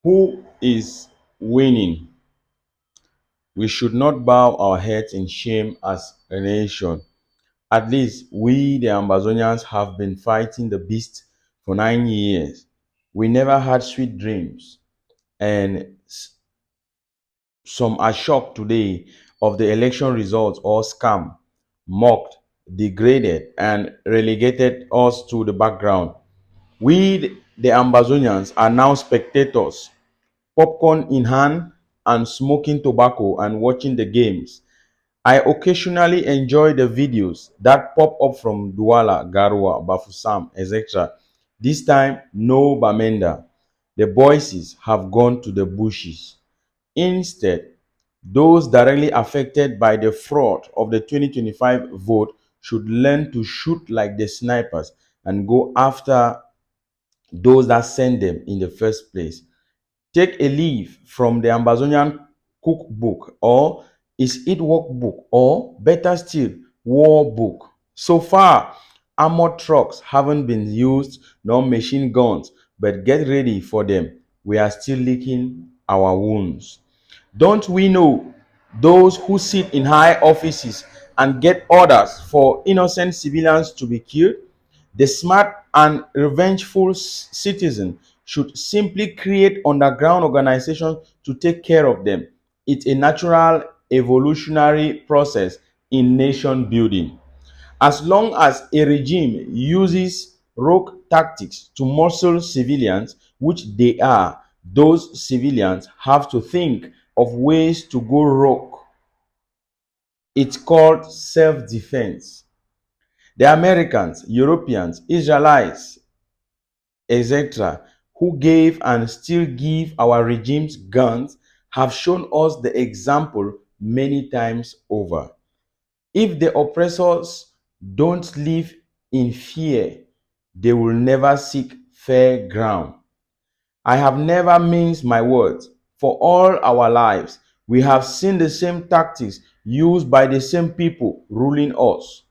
Who is winning? We should not bow our heads in shame as a nation. At least we, the Ambazonians, have been fighting the beast for 9 years. We never had sweet dreams, and some are shocked today of the election results or scam, mocked, degraded, and relegated us to the background. We, the Ambazonians, are now spectators, popcorn in hand and smoking tobacco and watching the games. I occasionally enjoy the videos that pop up from Douala, Garua, Bafusam, etc. This time, no Bamenda. The voices have gone to the bushes. Instead, those directly affected by the fraud of the 2025 vote should learn to shoot like the snipers and go after those that sent them in the first place. Take a leaf from the Ambazonian cookbook, or is it workbook, or better still, war book. So far, armored trucks haven't been used, nor machine guns, but get ready for them. We are still licking our wounds. Don't we know those who sit in high offices and get orders for innocent civilians to be killed? The smart and revengeful citizen should simply create underground organizations to take care of them. It's a natural evolutionary process in nation building. As long as a regime uses rogue tactics to muscle civilians, which they are, those civilians have to think of ways to go rogue. It's called self-defense. The Americans, Europeans, Israelites, etc., who gave and still give our regimes guns, have shown us the example many times over. If the oppressors don't live in fear, they will never seek fair ground. I have never minced my words. For all our lives, we have seen the same tactics used by the same people ruling us.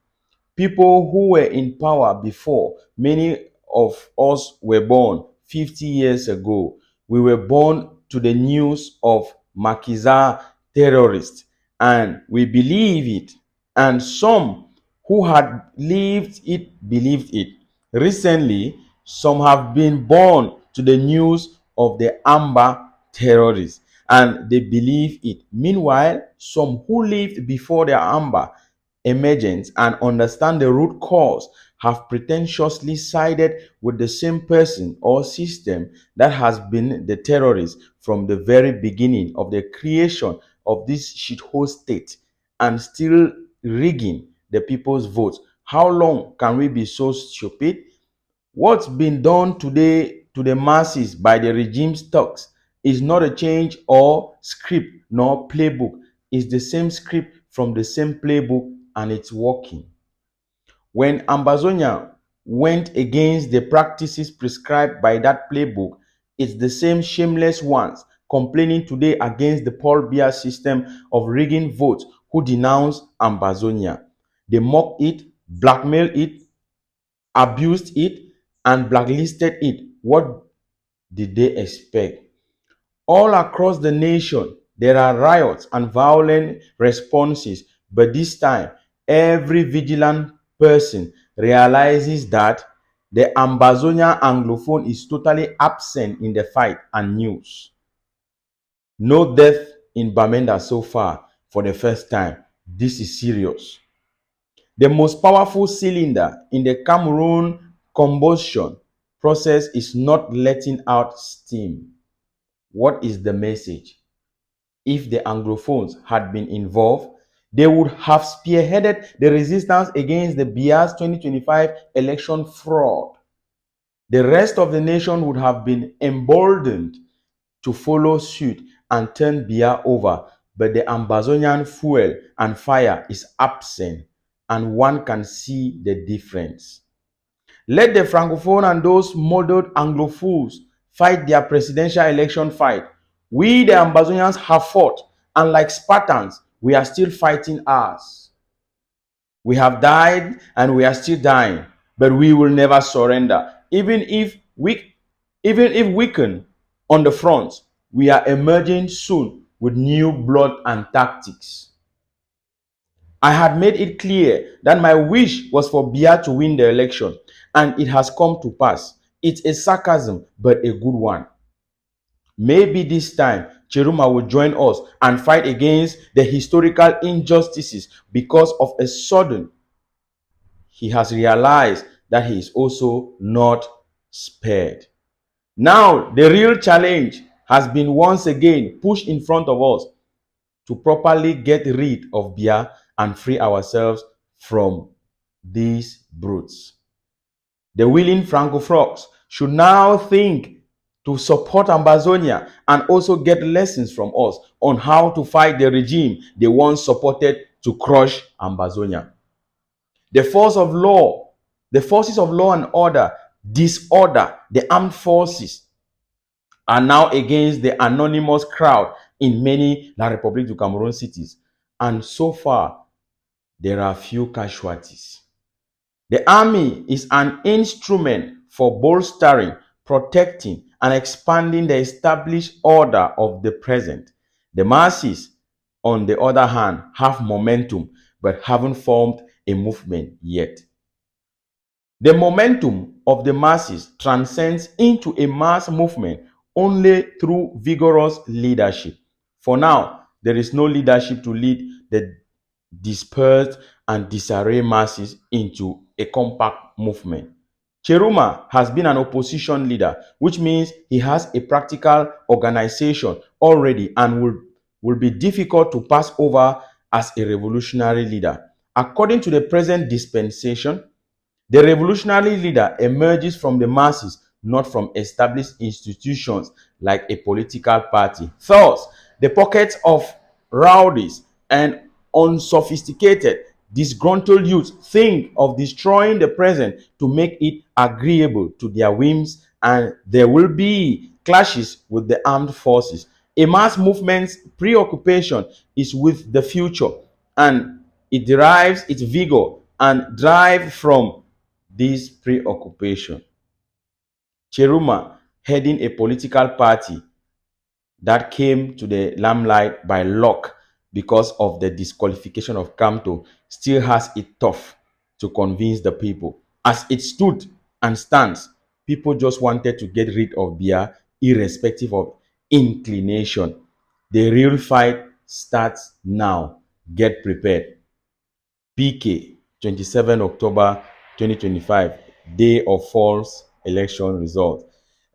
People who were in power before many of us were born 50 years ago. We were born to the news of Makiza terrorists, and we believe it. And some who had lived it believed it. Recently, some have been born to the news of the Amber terrorists, and they believe it. Meanwhile, some who lived before the Amber emergence and understand the root cause have pretentiously sided with the same person or system that has been the terrorist from the very beginning of the creation of this shithole state, and still rigging the people's votes. How long can we be so stupid? What's been done today to the masses by the regime's thugs is not a change or script nor playbook. It's the same script from the same playbook, and it's working. When Ambazonia went against the practices prescribed by that playbook, it's the same shameless ones complaining today against the Paul Biya system of rigging votes who denounce Ambazonia. They mocked it, blackmailed it, abused it, and blacklisted it. What did they expect? All across the nation, there are riots and violent responses, but this time, every vigilant person realizes that the Ambazonia Anglophone is totally absent in the fight and news. No death in Bamenda so far for the first time. This is serious. The most powerful cylinder in the Cameroon combustion process is not letting out steam. What is the message? If the Anglophones had been involved, they would have spearheaded the resistance against the Bia's 2025 election fraud. The rest of the nation would have been emboldened to follow suit and turn Bia over, but the Ambazonian fuel and fire is absent, and one can see the difference. Let the Francophone and those modeled Anglophiles fight their presidential election fight. We, the Ambazonians, have fought, and like Spartans, we are still fighting ours. We have died and we are still dying, but we will never surrender. Even if weakened on the front. We are emerging soon with new blood and tactics. I had made it clear that my wish was for Biya to win the election, and it has come to pass. It's a sarcasm, but a good one. Maybe this time Cheruma will join us and fight against the historical injustices because of a sudden he has realized that he is also not spared. Now, the real challenge has been once again pushed in front of us to properly get rid of Bia and free ourselves from these brutes. The willing Francophones should now think to support Ambazonia and also get lessons from us on how to fight the regime they once supported to crush Ambazonia. The force of law, the forces of law and order, disorder, the armed forces are now against the anonymous crowd in many La République du Cameroon cities. And so far, there are few casualties. The army is an instrument for bolstering, protecting, and expanding the established order of the present. The masses, on the other hand, have momentum but haven't formed a movement yet. The momentum of the masses transcends into a mass movement only through vigorous leadership. For now, there is no leadership to lead the dispersed and disarrayed masses into a compact movement. Cheruma has been an opposition leader, which means he has a practical organization already and will be difficult to pass over as a revolutionary leader. According to the present dispensation, the revolutionary leader emerges from the masses, not from established institutions like a political party. Thus, the pockets of rowdies and unsophisticated, disgruntled youths think of destroying the present to make it agreeable to their whims, and there will be clashes with the armed forces. A mass movement's preoccupation is with the future, and it derives its vigor and drive from this preoccupation. Cheruma, heading a political party that came to the limelight by luck because of the disqualification of Kamto, still has it tough to convince the people. As it stood and stands, people just wanted to get rid of Bia irrespective of inclination. The real fight starts now. Get prepared. PK, 27 October 2025, day of false election result.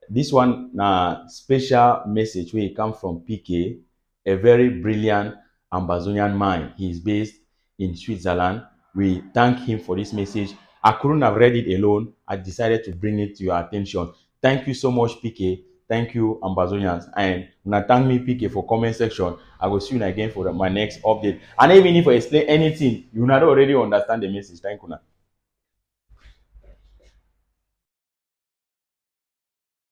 This one na special message wey come from PK, a very brilliant Ambazonian mind. He is based in Switzerland. We thank him for this message. I couldn't have read it alone. I decided to bring it to your attention. Thank you so much, PK. Thank you, Ambazonians. And una thank me, PK, for comment section. I will see you again for my next update. And even if I explain anything, you not already understand the message. Thank you.